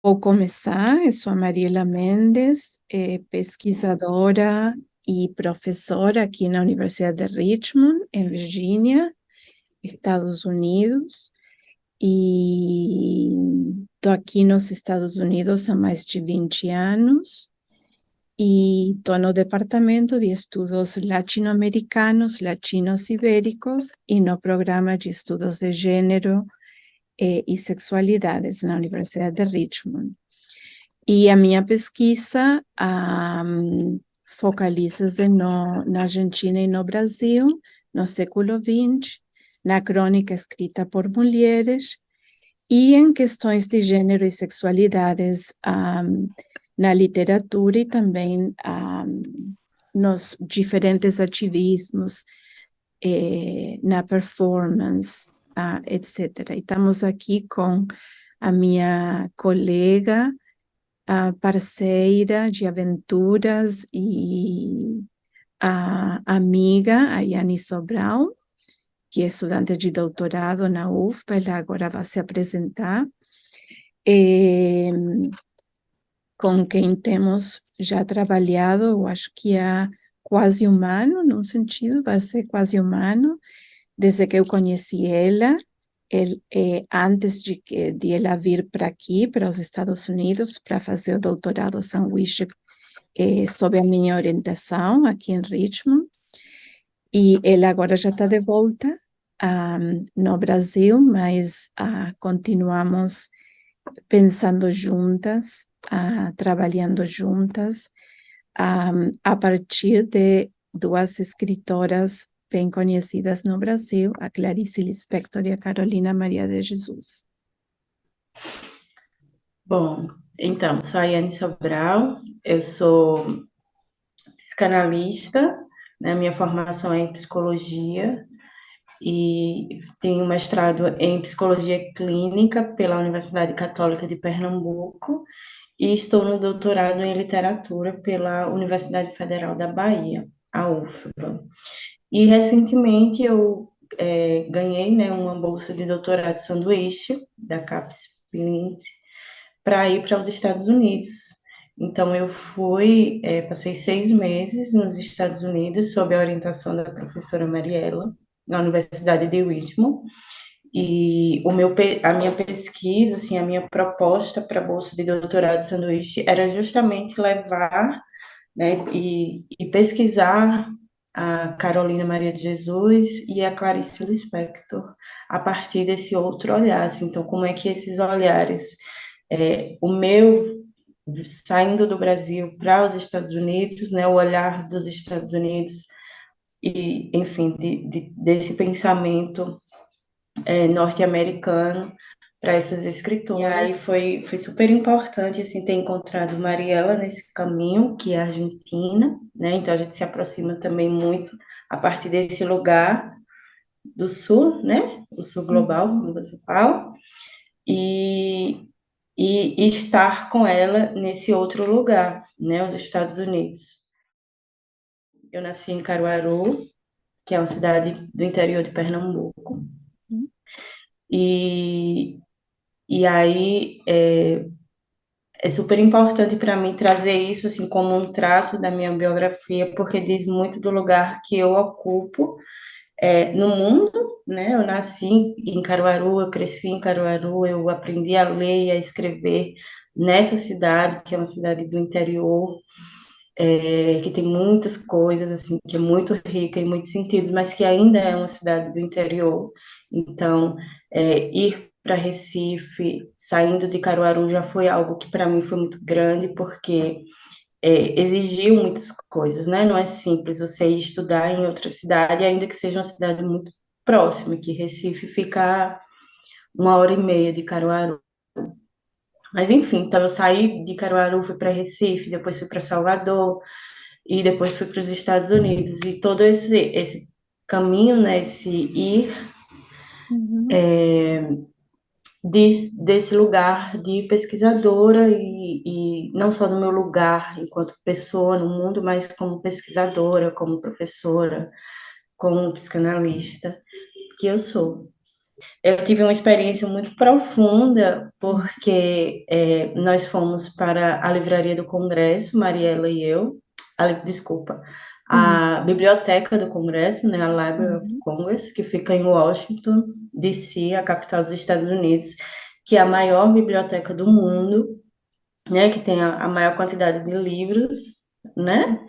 Vou começar, eu sou a Mariela Mendes, pesquisadora e professora aqui na Universidade de Richmond, em Virgínia, Estados Unidos, e estou aqui nos Estados Unidos há mais de 20 anos, e estou no Departamento de Estudos Latino-Americanos, Latinos-Ibéricos, e no Programa de Estudos de Gênero e Sexualidades na Universidade de Richmond. E a minha pesquisa focaliza-se na Argentina e no Brasil, no século XX, na crônica escrita por mulheres e em questões de gênero e sexualidades na literatura e também nos diferentes ativismos, na performance, etc. E estamos aqui com a minha colega, a parceira de aventuras e a amiga, a Yanni Sobral, que é estudante de doutorado na UFPA, ela agora vai se apresentar, com quem temos já trabalhado, eu acho que há quase um ano, num sentido, vai ser quase um ano, desde que eu conheci ela, antes de ela vir para aqui, para os Estados Unidos, para fazer o doutorado sanduíche sob a minha orientação aqui em Richmond. E ela agora já está de volta no Brasil, mas continuamos pensando juntas, trabalhando juntas, a partir de duas escritoras bem conhecidas no Brasil, a Clarice Lispector e a Carolina Maria de Jesus. Bom, então, sou a Yane Sobral, eu sou psicanalista, né? Minha formação é em psicologia e tenho mestrado em psicologia clínica pela Universidade Católica de Pernambuco e estou no doutorado em literatura pela Universidade Federal da Bahia, a UFBA. E recentemente eu ganhei, né, uma bolsa de doutorado sanduíche da CAPES para ir para os Estados Unidos. Então, eu fui, passei 6 meses nos Estados Unidos, sob a orientação da professora Mariela, na Universidade de Richmond, e a minha pesquisa, assim, a minha proposta para a bolsa de doutorado de sanduíche era justamente levar, né, e pesquisar a Carolina Maria de Jesus e a Clarice Lispector a partir desse outro olhar, assim, então como é que esses olhares, o meu saindo do Brasil para os Estados Unidos, né, o olhar dos Estados Unidos e, enfim, desse pensamento norte-americano para essas escritoras. E aí foi super importante, assim, ter encontrado Mariela nesse caminho, que é a Argentina, né, então a gente se aproxima também muito a partir desse lugar do sul, né, o sul global, como você fala, e estar com ela nesse outro lugar, né, os Estados Unidos. Eu nasci em Caruaru, que é uma cidade do interior de Pernambuco, e, e aí é super importante para mim trazer isso assim como um traço da minha biografia, porque diz muito do lugar que eu ocupo no mundo, né? Eu nasci em Caruaru, eu cresci em Caruaru, eu aprendi a ler e a escrever nessa cidade, que é uma cidade do interior, que tem muitas coisas, assim, que é muito rica em muitos sentidos, mas que ainda é uma cidade do interior. Então, ir para Recife, saindo de Caruaru, já foi algo que para mim foi muito grande, porque exigiu muitas coisas, né? Não é simples você ir estudar em outra cidade, ainda que seja uma cidade muito próxima, que Recife fica a 1 hora e meia de Caruaru. Mas enfim, então eu saí de Caruaru, fui para Recife, depois fui para Salvador e depois fui para os Estados Unidos. E todo esse caminho, né, esse ir desse lugar de pesquisadora e não só no meu lugar enquanto pessoa no mundo, mas como pesquisadora, como professora, como psicanalista, que eu sou. Eu tive uma experiência muito profunda, porque nós fomos para a Livraria do Congresso, Mariela e eu, desculpa, Uhum, a Biblioteca do Congresso, né, a Library of uhum, Congress, que fica em Washington, D.C., a capital dos Estados Unidos, que é a maior biblioteca do mundo, né, que tem a maior quantidade de livros, né?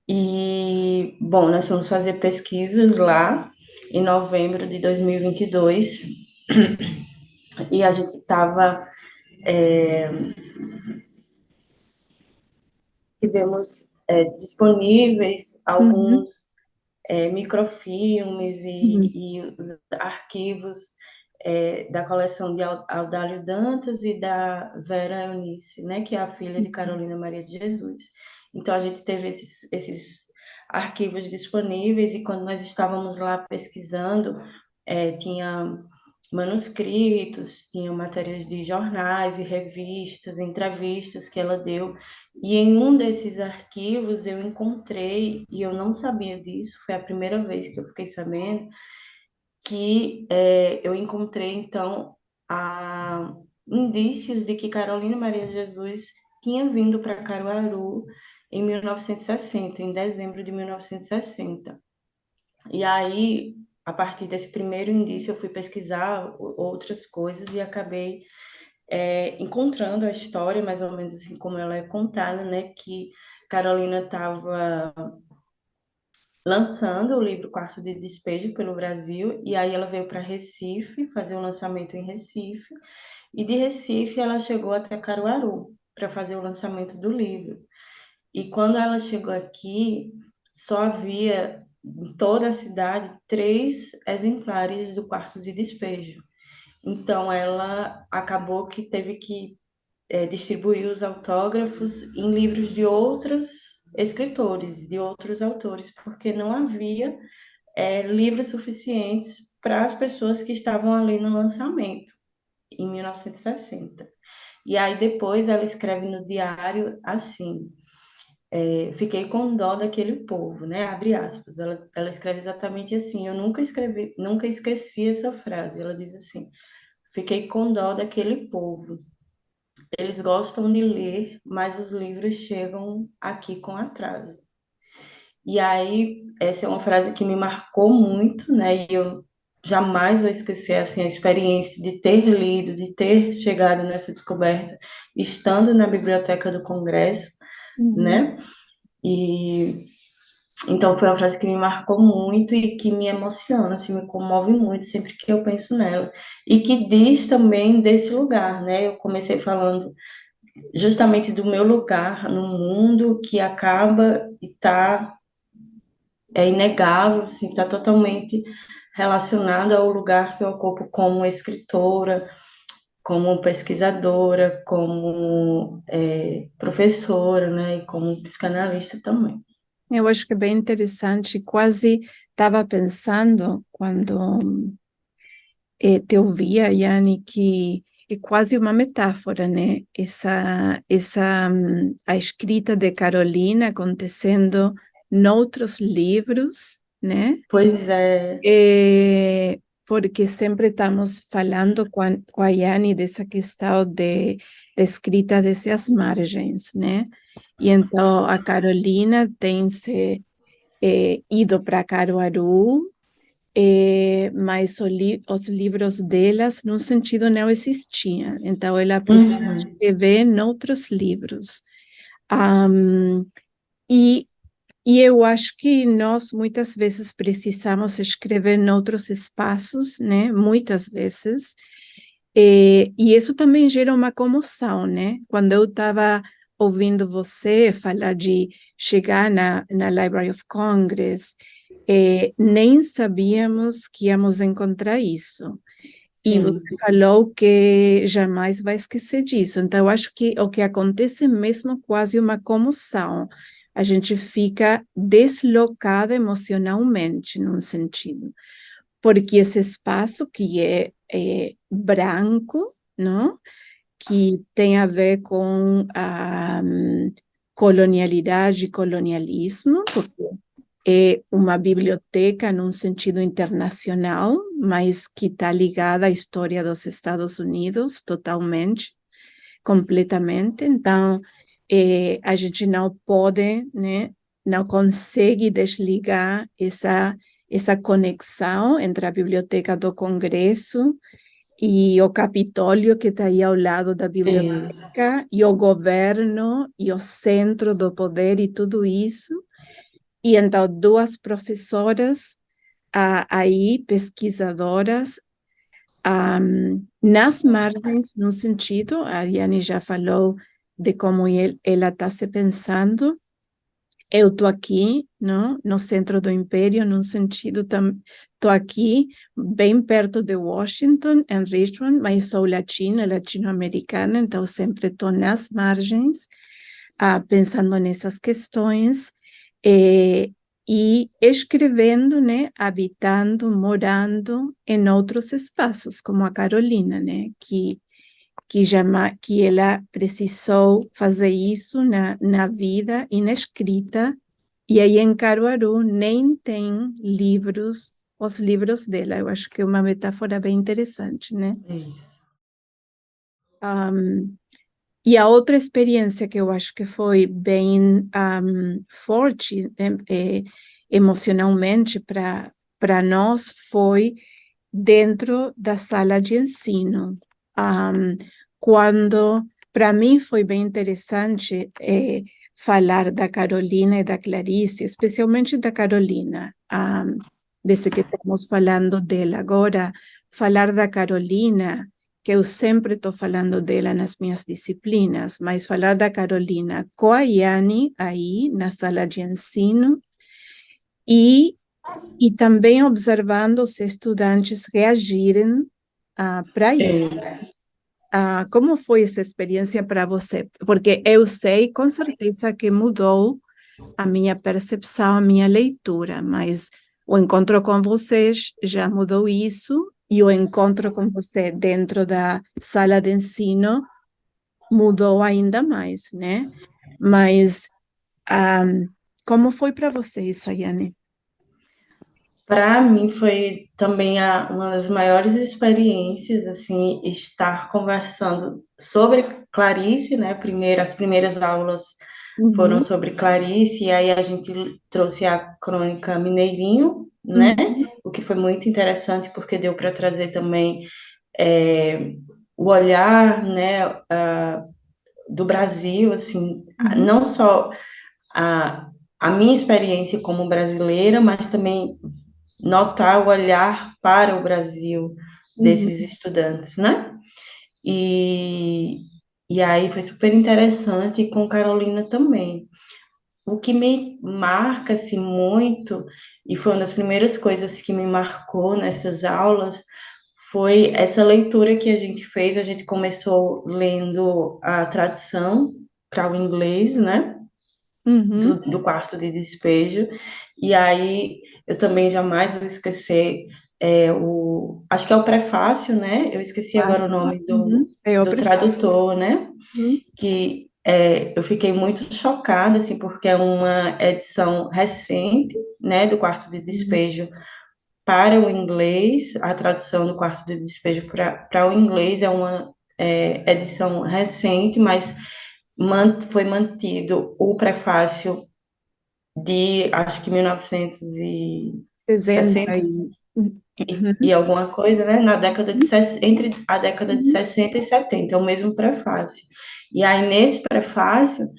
E, bom, nós fomos fazer pesquisas lá em novembro de 2022 e a gente estava, tivemos disponíveis uhum, alguns microfilmes uhum, e os arquivos da coleção de Audálio Dantas e da Vera Eunice, né, que é a filha de uhum. Carolina Maria de Jesus. Então, a gente teve esses arquivos disponíveis e quando nós estávamos lá pesquisando, tinha manuscritos, tinha matérias de jornais e revistas, entrevistas que ela deu. E em um desses arquivos eu encontrei, e eu não sabia disso, foi a primeira vez que eu fiquei sabendo, que eu encontrei, então, indícios de que Carolina Maria de Jesus tinha vindo para Caruaru em 1960, em dezembro de 1960. E aí, a partir desse primeiro indício, eu fui pesquisar outras coisas e acabei encontrando a história, mais ou menos assim como ela é contada, né? Que Carolina estava lançando o livro Quarto de Despejo pelo Brasil, e aí ela veio para Recife, fazer o lançamento em Recife, e de Recife ela chegou até Caruaru para fazer o lançamento do livro. E quando ela chegou aqui, só havia em toda a cidade 3 exemplares do Quarto de Despejo. Então ela acabou que teve que distribuir os autógrafos em livros de outros escritores, de outros autores, porque não havia livros suficientes para as pessoas que estavam ali no lançamento, em 1960. E aí depois ela escreve no diário assim: fiquei com dó daquele povo, né? Abre aspas. Ela escreve exatamente assim. Eu nunca escrevi, nunca esqueci essa frase. Ela diz assim: fiquei com dó daquele povo. Eles gostam de ler, mas os livros chegam aqui com atraso. E aí, essa é uma frase que me marcou muito, né? E eu jamais vou esquecer assim a experiência de ter lido, de ter chegado nessa descoberta, estando na biblioteca do Congresso, Uhum. né? E então foi uma frase que me marcou muito e que me emociona, assim, me comove muito sempre que eu penso nela. E que diz também desse lugar, né? Eu comecei falando justamente do meu lugar no mundo que acaba e tá inegável, assim, está totalmente relacionado ao lugar que eu ocupo como escritora, como pesquisadora, como professora, né, e como psicanalista também. Eu acho que é bem interessante. Quase estava pensando quando te ouvia, Yanni, que é quase uma metáfora, né? A escrita de Carolina acontecendo noutros livros, né? Pois é, Porque sempre estamos falando com a Yanni dessa questão de escrita desde as margens, né? E então a Carolina tem se ido para Caruaru, mas os livros delas, num sentido, não existiam. Então, ela precisava uhum, escrever em outros livros. Um, e, e eu acho que nós, muitas vezes, precisamos escrever em outros espaços, né? Muitas vezes. E isso também gera uma comoção, né? Quando eu estava ouvindo você falar de chegar na Library of Congress, nem sabíamos que íamos encontrar isso. E você sim, falou que jamais vai esquecer disso. Então, eu acho que o que acontece mesmo é quase uma comoção. A gente fica deslocada emocionalmente, num sentido porque esse espaço que é branco, não? Que tem a ver com a colonialidade e colonialismo, porque é uma biblioteca num sentido internacional, mas que está ligada à história dos Estados Unidos totalmente, completamente. Então, a gente não pode, né, não consegue desligar essa conexão entre a Biblioteca do Congresso e o Capitólio, que está aí ao lado da Isso. biblioteca, e o governo, e o centro do poder, e tudo isso. E então, duas professoras aí, pesquisadoras, nas margens, no sentido, a Ariane já falou de como ela está se pensando. Eu estou aqui, não, no centro do império, num sentido, estou aqui bem perto de Washington, em Richmond, mas sou latina, latino-americana, então sempre estou nas margens, pensando nessas questões, eh, e escrevendo, né, habitando, morando em outros espaços, como a Carolina, né, que ela precisou fazer isso na vida e na escrita, e aí em Caruaru nem tem livros, os livros dela. Eu acho que é uma metáfora bem interessante, né? Isso. E a outra experiência que eu acho que foi bem forte emocionalmente para nós foi dentro da sala de ensino. Um, Quando, para mim, foi bem interessante falar da Carolina e da Clarice, especialmente da Carolina, desde que estamos falando dela agora, falar da Carolina, que eu sempre estou falando dela nas minhas disciplinas, mas falar da Carolina com a Yane aí na sala de ensino e e também observando os estudantes reagirem para isso. Isso. Como foi essa experiência para você? Porque eu sei com certeza que mudou a minha percepção, a minha leitura, mas o encontro com vocês já mudou isso, e o encontro com você dentro da sala de ensino mudou ainda mais, né? Mas ah, como foi para você isso, Ayane? Para mim foi também uma das maiores experiências, assim, estar conversando sobre Clarice, né? Primeiro, as primeiras aulas foram Uhum, sobre Clarice, e aí a gente trouxe a crônica Mineirinho, né? uhum, O que foi muito interessante, porque deu para trazer também é, o olhar, né, do Brasil, assim, uhum, não só a, a minha experiência como brasileira, mas também notar o olhar para o Brasil desses uhum. estudantes, né? E, e aí foi super interessante e com Carolina também. O que me marca assim, muito, e foi uma das primeiras coisas que me marcou nessas aulas, foi essa leitura que a gente fez. A gente começou lendo a tradução para o inglês, né? Uhum. Do quarto de despejo, e aí eu também jamais vou esquecer acho que é o prefácio, né? Eu esqueci agora o Fácil. nome Uhum. É o do prefácio. tradutor, né? Uhum. Que eu fiquei muito chocada, assim, porque é uma edição recente, né, do quarto de despejo para o inglês. A tradução do quarto de despejo para o inglês é uma edição recente, mas foi mantido o prefácio de, acho que 60 1960 e... e Uhum. alguma coisa, né? Entre a década de Uhum. 60 e 70, é o mesmo prefácio. E aí, nesse prefácio,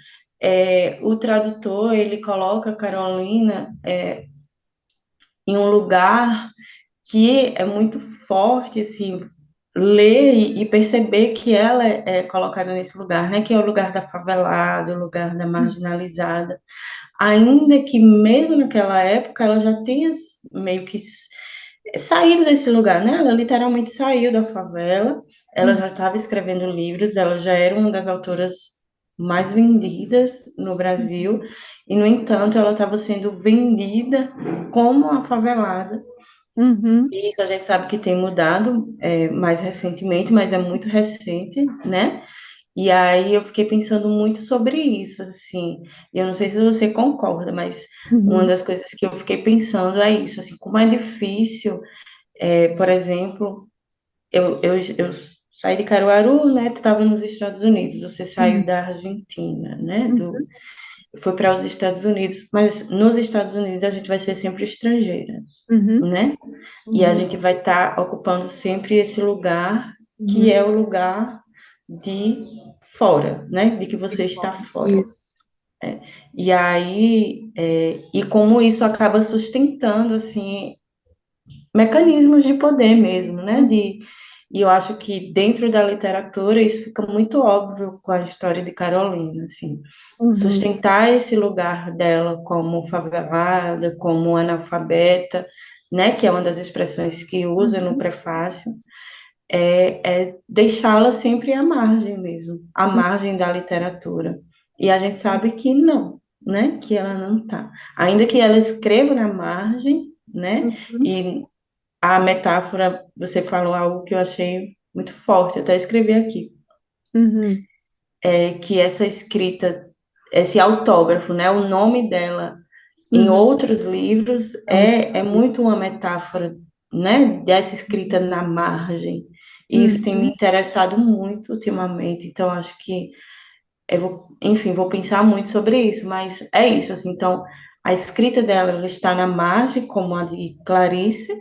o tradutor, ele coloca a Carolina em um lugar que é muito forte, assim, ler e perceber que ela é colocada nesse lugar, né? Que é o lugar da favelada, o lugar da marginalizada. Ainda que mesmo naquela época ela já tenha meio que saído desse lugar, né? Ela literalmente saiu da favela, ela já estava escrevendo livros, ela já era uma das autoras mais vendidas no Brasil, e no entanto ela estava sendo vendida como a favelada. Uhum. E isso a gente sabe que tem mudado mais recentemente, mas é muito recente, né? E aí eu fiquei pensando muito sobre isso, assim. Eu não sei se você concorda, mas uma Uhum. das coisas que eu fiquei pensando é isso, assim, como é difícil Por exemplo, eu saí de Caruaru, né? Tu estava nos Estados Unidos, você Uhum, saiu da Argentina, né? uhum, Foi para os Estados Unidos, mas nos Estados Unidos a gente vai ser sempre estrangeira, uhum, né? E a uhum, gente vai estar ocupando sempre esse lugar que uhum. é o lugar de fora, né? De que E você está fora. fora. Isso. E aí, e como isso acaba sustentando, assim, mecanismos de poder mesmo, né? E eu acho que dentro da literatura isso fica muito óbvio com a história de Carolina, assim. Uhum, Sustentar esse lugar dela como favelada, como analfabeta, né? Que é uma das expressões que usa no uhum, prefácio, é deixá-la sempre à margem mesmo, à margem da literatura. E a gente sabe que não, né? Que ela não está. Ainda que ela escreva na margem, né? uhum, E a metáfora, você falou algo que eu achei muito forte, até escrevi aqui, uhum, é que essa escrita, esse autógrafo, né? O nome dela em uhum. outros livros é muito uma metáfora, né, dessa escrita na margem. E isso tem me Uhum, interessado muito ultimamente, então acho que eu vou, enfim, vou pensar muito sobre isso, mas é isso, assim, então a escrita dela ela está na margem, como a de Clarice,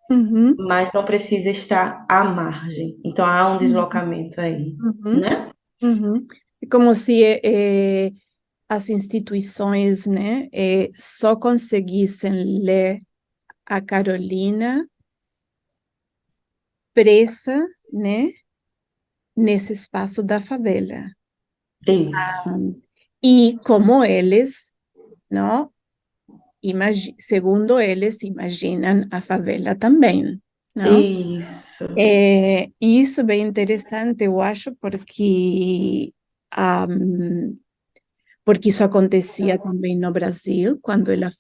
uhum, mas não precisa estar à margem. Então há um uhum, deslocamento aí, uhum, né? uhum. É como se as instituições, né, só conseguissem ler a Carolina presa, né, nesse espaço da favela. Isso, E como eles, não, segundo eles, imaginam a favela também, não? isso, E isso é bem interessante, eu acho, porque isso acontecia também no Brasil, quando ela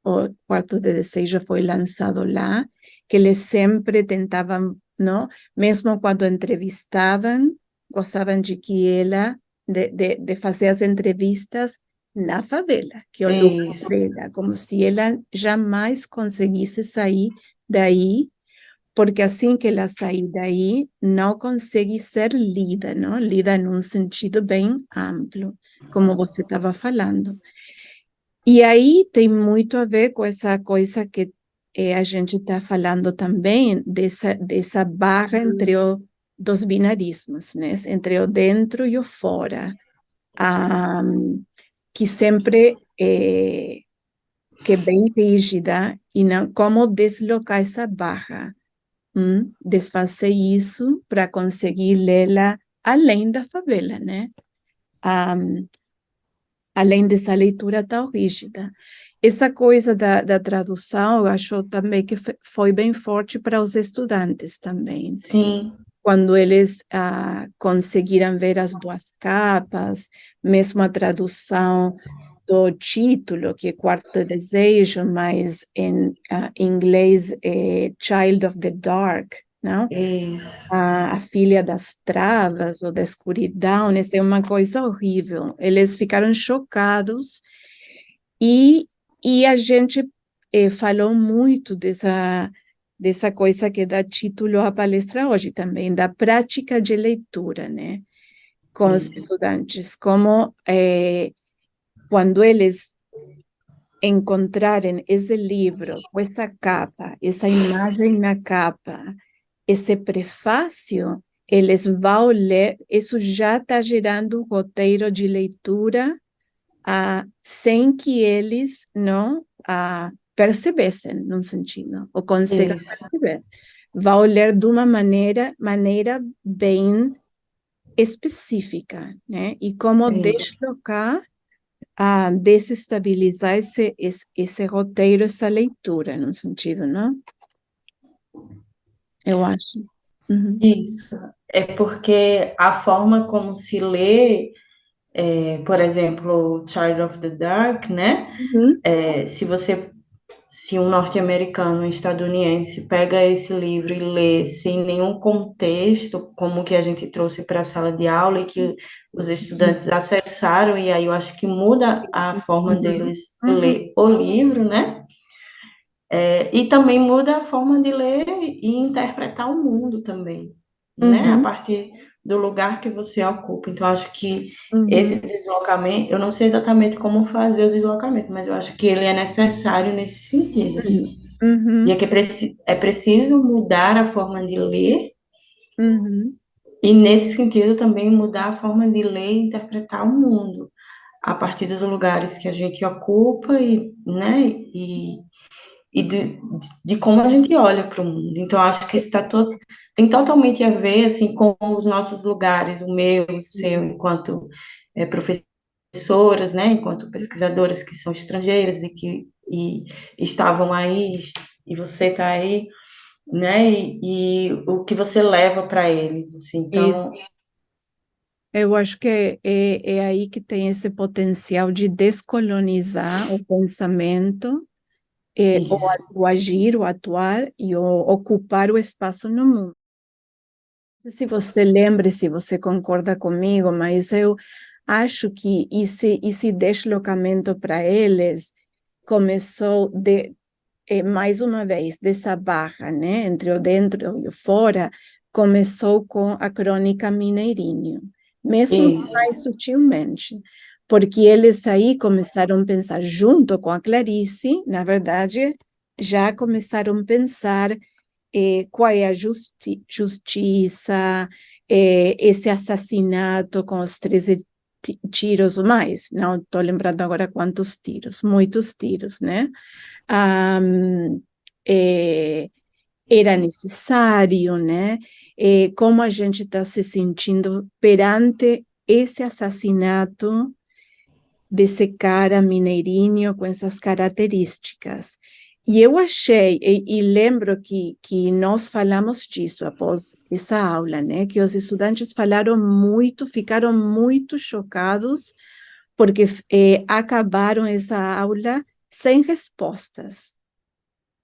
o Quarto de Desejo foi lançado lá, que eles sempre tentavam, não? Mesmo quando entrevistavam, gostavam de que ela, de fazer as entrevistas na favela, que é o lugar isso, dela, como se ela jamais conseguisse sair daí, porque assim que ela sair daí, não consegue ser lida, não? Lida num sentido bem amplo, como você estava falando. E aí tem muito a ver com essa coisa que a gente está falando também, dessa barra entre dos binarismos, né? Entre o dentro e o fora, ah, que sempre que é bem rígida, e não, como deslocar essa barra. Desfazer isso para conseguir lê-la além da favela, né? Ah, além dessa leitura tão rígida. Essa coisa da tradução, eu acho também que foi bem forte para os estudantes também. sim, Quando eles conseguiram ver as duas capas, mesmo a tradução do título, que é Quarto Desejo, mas em inglês é Child of the Dark, não? isso, A filha das travas ou da escuridão, isso é uma coisa horrível. Eles ficaram chocados e, e a gente falou muito dessa coisa que dá título à palestra hoje também, da prática de leitura, né? Com os isso, estudantes, como quando eles encontrarem esse livro, com essa capa, essa imagem na capa, esse prefácio, eles vão ler, isso já está gerando um roteiro de leitura sem que eles não percebessem, num sentido, ou consigam isso, perceber. Vão ler de uma maneira bem específica, né? E como isso. deslocar, desestabilizar esse roteiro, essa leitura, num sentido, não? Eu acho. Uhum. Isso. É porque a forma como se lê, por exemplo, Child of the Dark, né? Uhum. Se você, se um norte-americano, um estadunidense pega esse livro e lê sem nenhum contexto, como que a gente trouxe para a sala de aula e que os estudantes acessaram, e aí eu acho que muda a Isso. forma Uhum. deles Uhum. ler o livro, né? E também muda a forma de ler e interpretar o mundo também, né? A Uhum, partir do lugar que você ocupa. Então, acho que esse uhum, deslocamento, eu não sei exatamente como fazer o deslocamento, mas eu acho que ele é necessário nesse sentido, assim. E uhum, que é preciso mudar a forma de ler, uhum. e nesse sentido também mudar a forma de ler e interpretar o mundo, a partir dos lugares que a gente ocupa e, né, e de como a gente olha para o mundo. Então, acho que isso tem totalmente a ver, assim, com os nossos lugares, o meu, o seu, enquanto professoras, né, enquanto pesquisadoras que são estrangeiras e estavam aí, e você está aí, né, e o que você leva para eles, assim. Isso. Então, Eu acho que é aí que tem esse potencial de descolonizar o pensamento, isso, o agir, o atuar e o ocupar o espaço no mundo. Não sei se você lembra, se você concorda comigo, mas eu acho que esse deslocamento para eles começou mais uma vez, dessa barra, né, entre o dentro e o fora, começou com a crônica Mineirinho, mesmo que isso, mais sutilmente, porque eles aí começaram a pensar, junto com a Clarice, na verdade, já começaram a pensar qual é a justiça, esse assassinato com os 13 tiros ou mais, não estou lembrando agora quantos tiros, muitos tiros, né? um, era necessário, né? Como a gente está se sentindo perante esse assassinato desse cara mineirinho com essas características. E eu achei, e lembro que nós falamos disso após essa aula, né? Que os estudantes falaram muito, ficaram muito chocados, porque acabaram essa aula sem respostas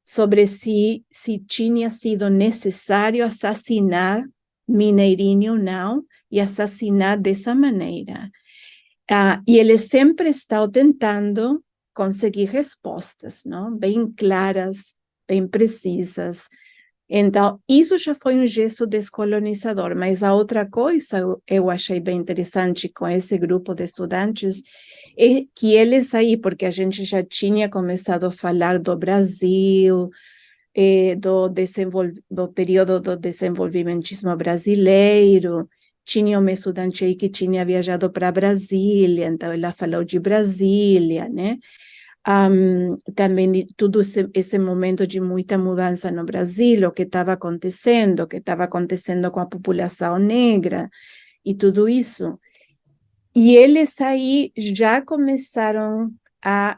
sobre se tinha sido necessário assassinar Mineirinho ou não, e assassinar dessa maneira. E ele sempre está tentando conseguir respostas, não? Bem claras, bem precisas. Então, isso já foi um gesto descolonizador, mas a outra coisa eu achei bem interessante com esse grupo de estudantes é que eles aí, porque a gente já tinha começado a falar do Brasil, do período do desenvolvimentismo brasileiro. Tinha uma estudante aí que tinha viajado para Brasília, então ela falou de Brasília, né? Também de todo esse momento de muita mudança no Brasil, o que estava acontecendo com a população negra e tudo isso. E eles aí já começaram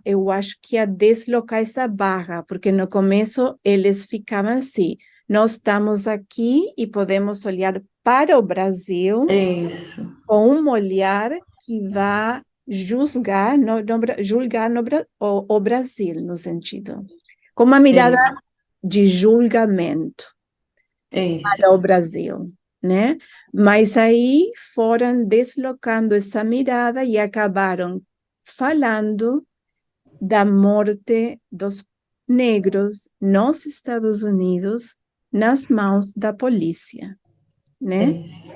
eu acho que a deslocar essa barra, porque no começo eles ficavam assim, nós estamos aqui e podemos olhar para o Brasil isso, com um olhar que vai julgar julgar o Brasil, no sentido, com uma mirada isso, de julgamento isso, para o Brasil, né? Mas aí foram deslocando essa mirada e acabaram falando da morte dos negros nos Estados Unidos nas mãos da polícia, né? isso.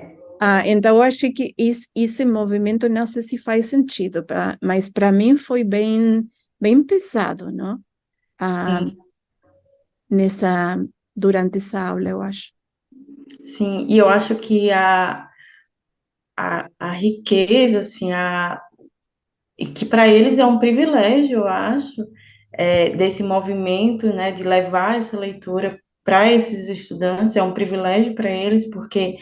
Então, eu acho que esse movimento, não sei se faz sentido, mas para mim foi bem pesado, não? Ah, Sim, durante essa aula, eu acho. sim. E eu acho que a riqueza, assim, e que para eles é um privilégio, eu acho, desse movimento, né, de levar essa leitura para esses estudantes, é um privilégio para eles, porque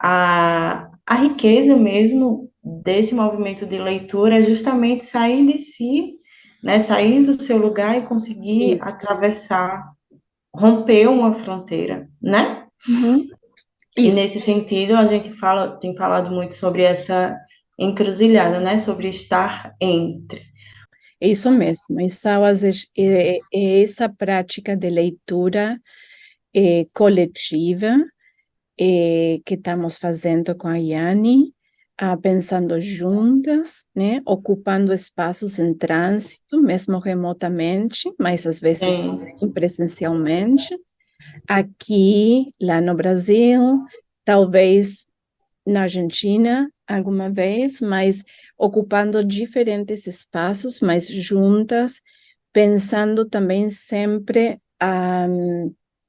a riqueza mesmo desse movimento de leitura é justamente sair de si, né, sair do seu lugar e conseguir Isso. atravessar, romper uma fronteira, né? Uhum. E Isso, nesse sentido, a gente tem falado muito sobre essa encruzilhada, né? Sobre estar entre. é isso mesmo. Essa prática de leitura coletiva que estamos fazendo com a Yane, pensando juntas, né? Ocupando espaços em trânsito, mesmo remotamente, mas às vezes Sim, presencialmente. Aqui, lá no Brasil, talvez na Argentina alguma vez, mas ocupando diferentes espaços, mas juntas, pensando também sempre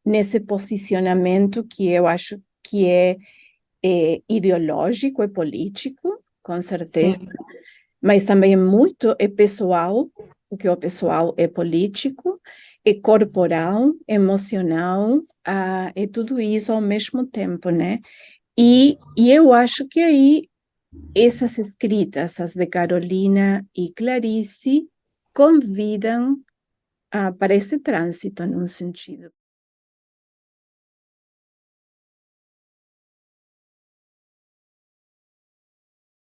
nesse posicionamento que eu acho que é ideológico e político, com certeza, sim, mas também muito é pessoal, porque o pessoal é político, é corporal, emocional, é tudo isso ao mesmo tempo, né? E eu acho que aí essas escritas, as de Carolina e Clarice, convidam para esse trânsito, num sentido.